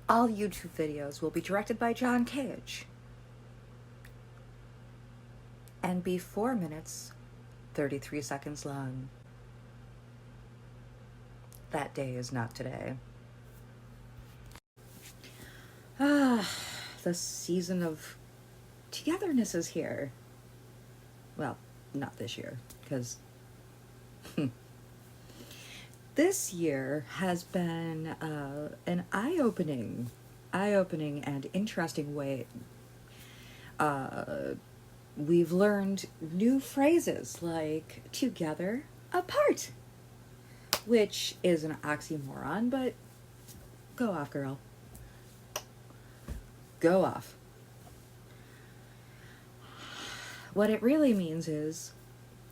All YouTube videos will be directed by John Cage and be 4 minutes, 33 seconds long. That day is not today. The season of togetherness is here. Well, not this year, because this year has been an eye-opening and interesting way. We've learned new phrases like together, apart, which is an oxymoron, but go off, girl. Go off. What it really means is,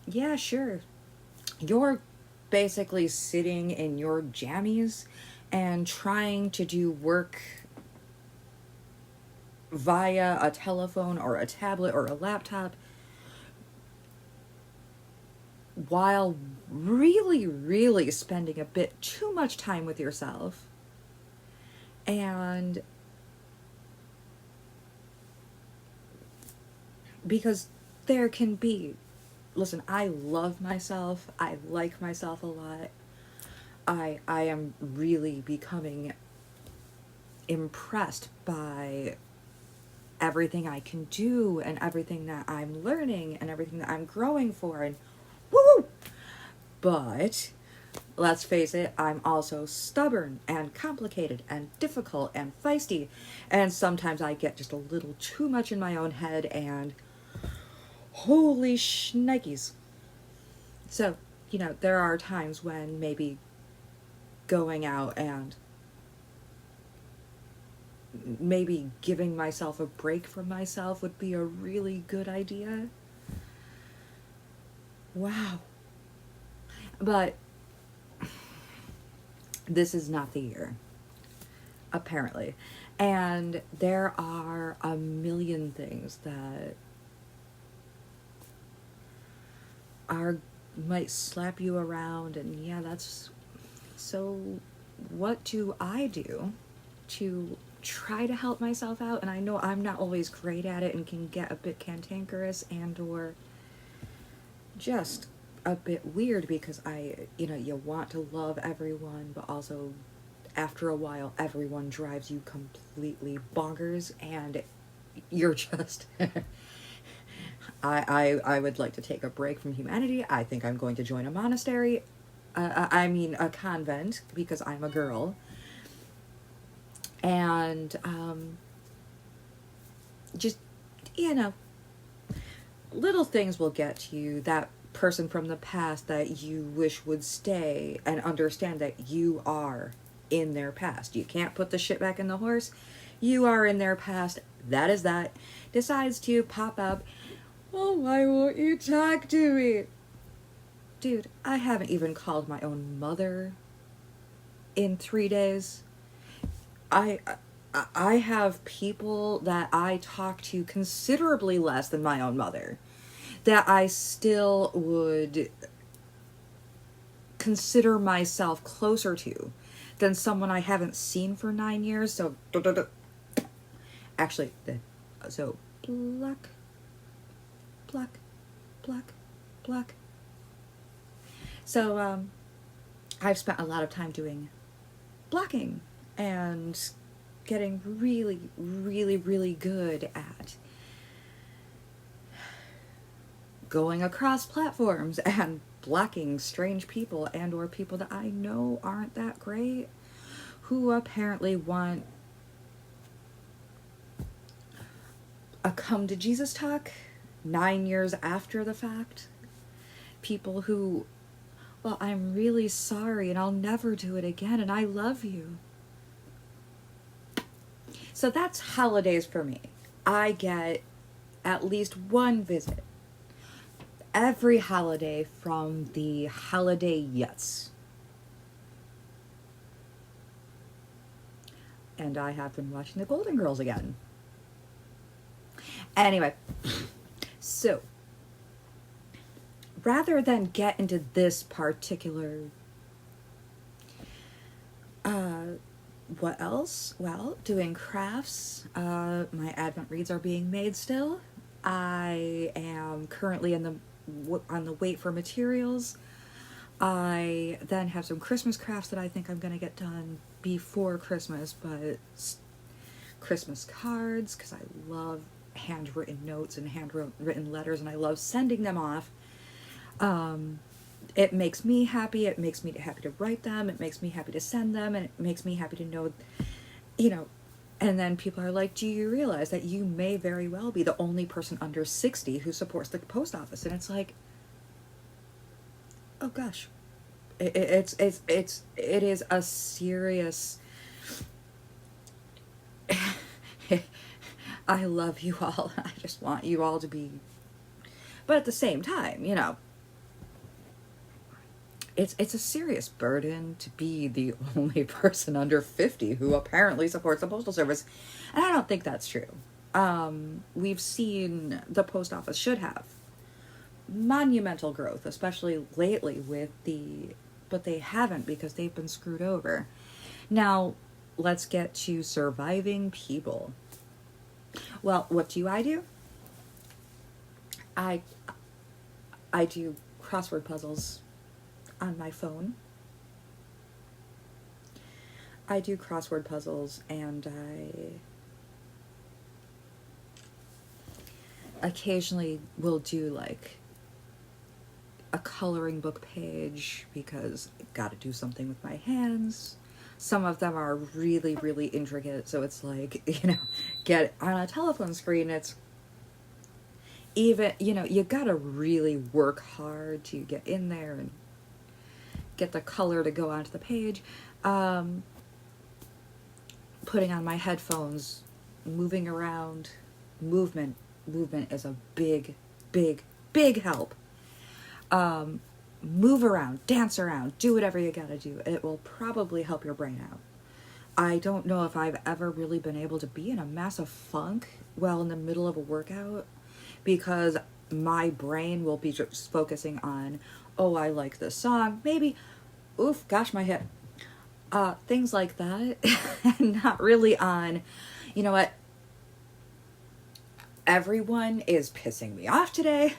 yeah, sure, you're basically sitting in your jammies and trying to do work via a telephone or a tablet or a laptop while really spending a bit too much time with yourself. And because there can be, listen, I love myself. I like myself a lot. I am really becoming impressed by everything I can do and everything that I'm learning and everything that I'm growing for, and woo! But let's face it, I'm also stubborn and complicated and difficult and feisty, and sometimes I get just a little too much in my own head, and holy shnikes. So, there are times when maybe going out and maybe giving myself a break from myself would be a really good idea. Wow. But this is not the year, apparently. And there are a million things that might slap you around, and yeah, that's so. What do I do to try to help myself out? And I know I'm not always great at it and can get a bit cantankerous and or just a bit weird, because you want to love everyone, but also after a while everyone drives you completely bonkers and you're just I would like to take a break from humanity. I think I'm going to join a monastery. A convent, because I'm a girl. And just, little things will get to you. That person from the past that you wish would stay, and understand that you are in their past. You can't put the shit back in the horse. You are in their past. That is that. Decides to pop up. Oh, why won't you talk to me? Dude, I haven't even called my own mother in 3 days. I have people that I talk to considerably less than my own mother that I still would consider myself closer to than someone I haven't seen for 9 years. So, actually, so pluck. So, I've spent a lot of time doing blocking and getting really good at going across platforms and blocking strange people and or people that I know aren't that great, who apparently want a come to Jesus talk 9 years after the fact. People who, well, I'm really sorry and I'll never do it again and I love you. So that's holidays for me. I get at least one visit every holiday from the holiday yuts. And I have been watching the Golden Girls again. Anyway, so rather than get into this particular What else? Well, doing crafts. My Advent wreaths are being made still. I am currently on the wait for materials. I then have some Christmas crafts that I think I'm going to get done before Christmas, but Christmas cards, because I love handwritten notes and handwritten letters, and I love sending them off. It makes me happy. It makes me happy to write them. It makes me happy to send them, and it makes me happy to know, you know. And then people are like, do you realize that you may very well be the only person under 60 who supports the post office? And it's like, oh gosh, it is a serious. I love you all. I just want you all to be, but at the same time, it's a serious burden to be the only person under 50 who apparently supports the postal service, and I don't think that's true. We've seen the post office should have monumental growth, especially lately but they haven't, because they've been screwed over. Now, let's get to surviving people. Well, what do? I do crossword puzzles on my phone. I do crossword puzzles, and I occasionally will do like a coloring book page, because I've got to do something with my hands. Some of them are really, really intricate, so it's like, get on a telephone screen, it's even, you gotta really work hard to get in there and get the color to go onto the page. Putting on my headphones, moving around, movement is a big, big, big help. Move around, dance around, do whatever you gotta do. It will probably help your brain out. I don't know if I've ever really been able to be in a massive funk while in the middle of a workout, because my brain will be just focusing on, oh, I like this song, maybe, oof, gosh, my hip. Things like that, and not really on, you know what, everyone is pissing me off today.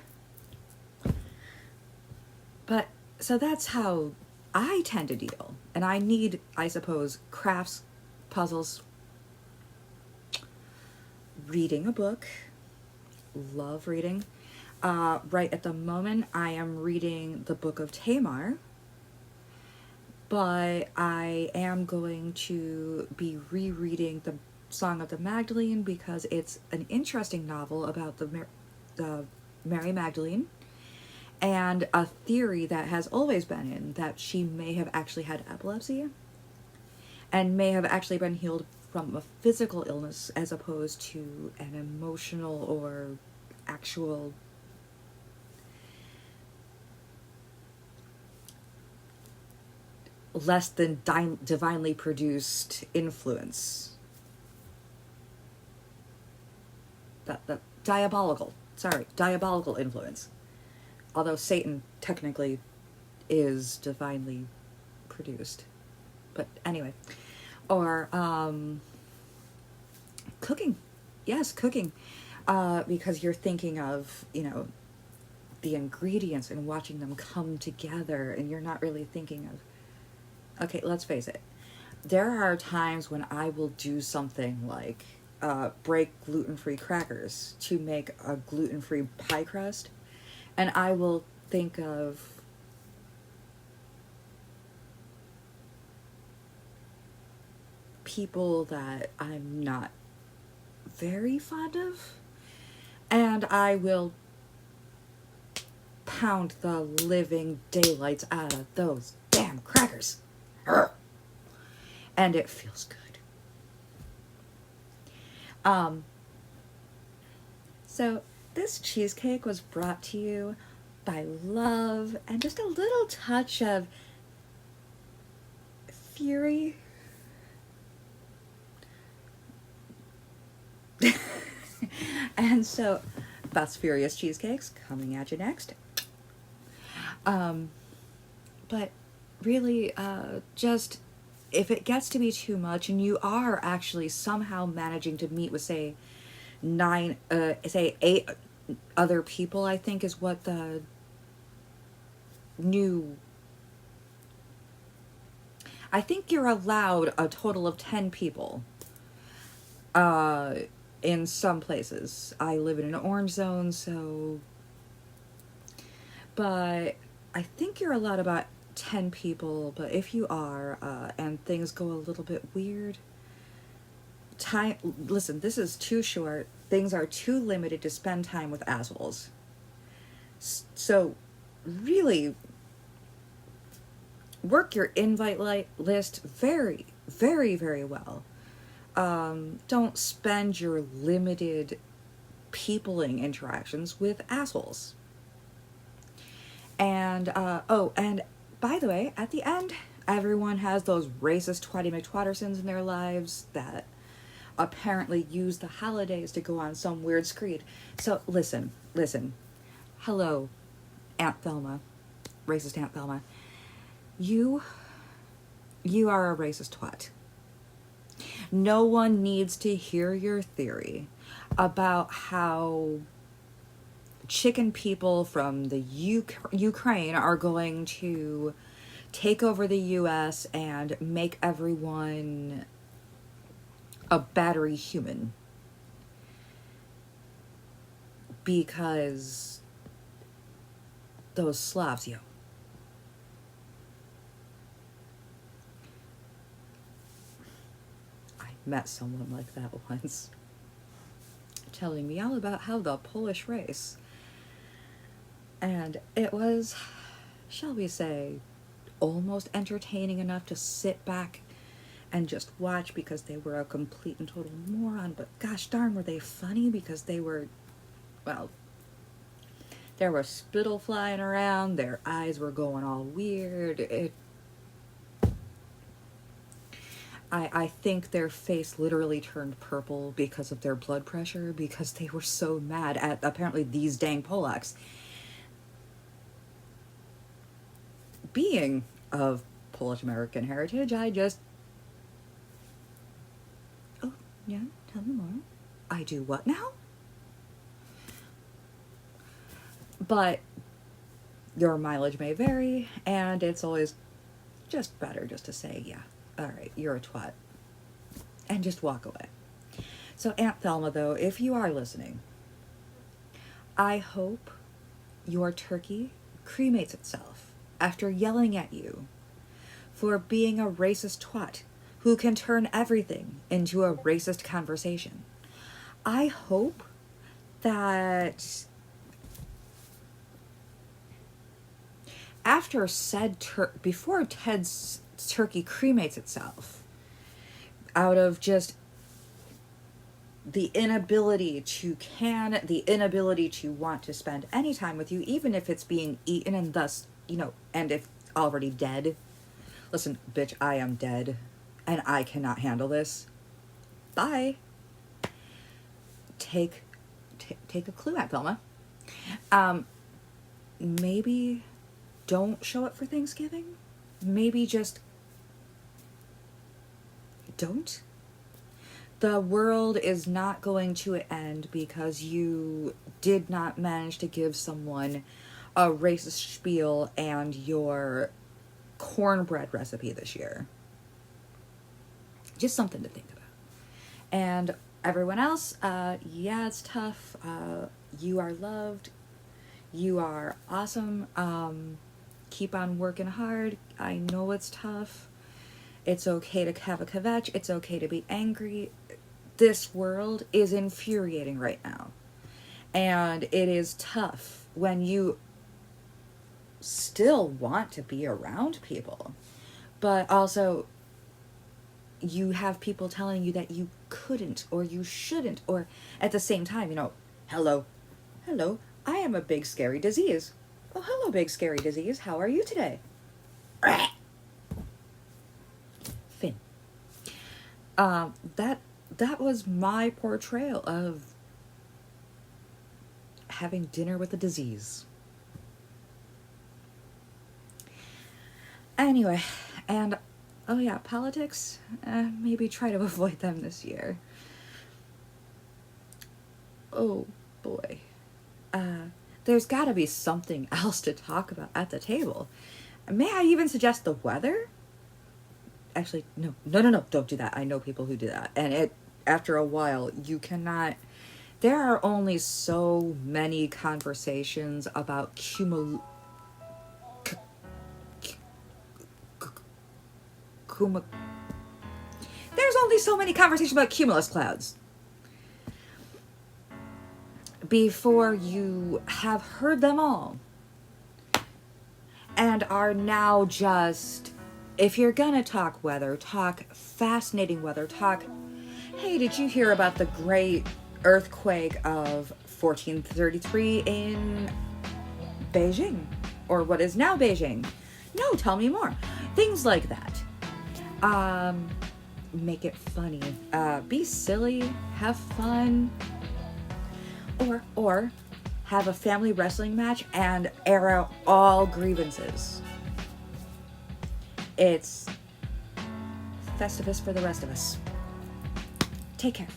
But, so that's how I tend to deal. And I need, I suppose, crafts, puzzles, reading a book. Love reading. Right at the moment, I am reading the Book of Tamar. But I am going to be rereading the Song of the Magdalene, because it's an interesting novel about the Mary Magdalene, and a theory that has always been in, that she may have actually had epilepsy and may have actually been healed from a physical illness as opposed to an emotional or actual less than divinely produced influence. That diabolical influence. Although Satan technically is divinely produced. But anyway. Or cooking. Yes, cooking. Because you're thinking of, the ingredients and watching them come together, and you're not really thinking of, okay, let's face it. There are times when I will do something like break gluten-free crackers to make a gluten-free pie crust. And I will think of people that I'm not very fond of, and I will pound the living daylights out of those damn crackers. And it feels good. So this cheesecake was brought to you by love and just a little touch of fury. And so, Fast Furious Cheesecakes coming at you next. But really, just if it gets to be too much and you are actually somehow managing to meet with, say, eight other people, I think is what the new, I think you're allowed a total of 10 people in some places. I live in an orange zone, so, but I think you're allowed about 10 people. But if you are, and things go a little bit weird, listen, this is too short. Things are too limited to spend time with assholes. So really work your invite list very, very, very well. Don't spend your limited peopling interactions with assholes. And, and by the way, at the end, everyone has those racist Twatty McTwattersons in their lives that apparently use the holidays to go on some weird screed. So listen. Hello, Aunt Thelma. Racist Aunt Thelma. You are a racist twat. No one needs to hear your theory about how chicken people from the Ukraine are going to take over the US and make everyone a battery human. Because those Slavs, I met someone like that once, telling me all about how the Polish race, and it was, shall we say, almost entertaining enough to sit back and just watch, because they were a complete and total moron, but gosh darn were they funny, because they were, well, there was spittle flying around, their eyes were going all weird. I think their face literally turned purple because of their blood pressure, because they were so mad at apparently these dang Polacks. Being of Polish American heritage, I just... Oh, yeah, tell me more. I do what now? But your mileage may vary, and it's always just better just to say, yeah, alright, you're a twat. And just walk away. So Aunt Thelma, though, if you are listening, I hope your turkey cremates itself after yelling at you for being a racist twat who can turn everything into a racist conversation. I hope that after before Ted's turkey cremates itself, out of just the inability to want to spend any time with you, even if it's being eaten and thus, and if already dead. Listen, bitch, I am dead and I cannot handle this. Bye. Take a clue, Aunt Thelma. Maybe don't show up for Thanksgiving. Maybe just don't. The world is not going to end because you did not manage to give someone a racist spiel and your cornbread recipe this year. Just something to think about. And everyone else, yeah, it's tough. You are loved. You are awesome. Keep on working hard. I know it's tough. It's okay to have a kvetch. It's okay to be angry. This world is infuriating right now. And it is tough when you still want to be around people. But also, you have people telling you that you couldn't or you shouldn't. Or at the same time, hello, I am a big scary disease. Oh, hello, big scary disease. How are you today? Finn. That was my portrayal of having dinner with a disease. Anyway, and Oh yeah, politics? Maybe try to avoid them this year. Oh boy. There's gotta be something else to talk about at the table. May I even suggest the weather? Actually, no, don't do that. I know people who do that. And after a while, you cannot. There are only so many conversations about there's only so many conversations about cumulus clouds before you have heard them all and are now just, if you're gonna talk weather, talk fascinating weather, talk, hey, did you hear about the great earthquake of 1433 in Beijing, or what is now Beijing? No, tell me more. Things like that. Make it funny. Be silly, have fun, or have a family wrestling match and air out all grievances. It's Festivus for the rest of us. Take care.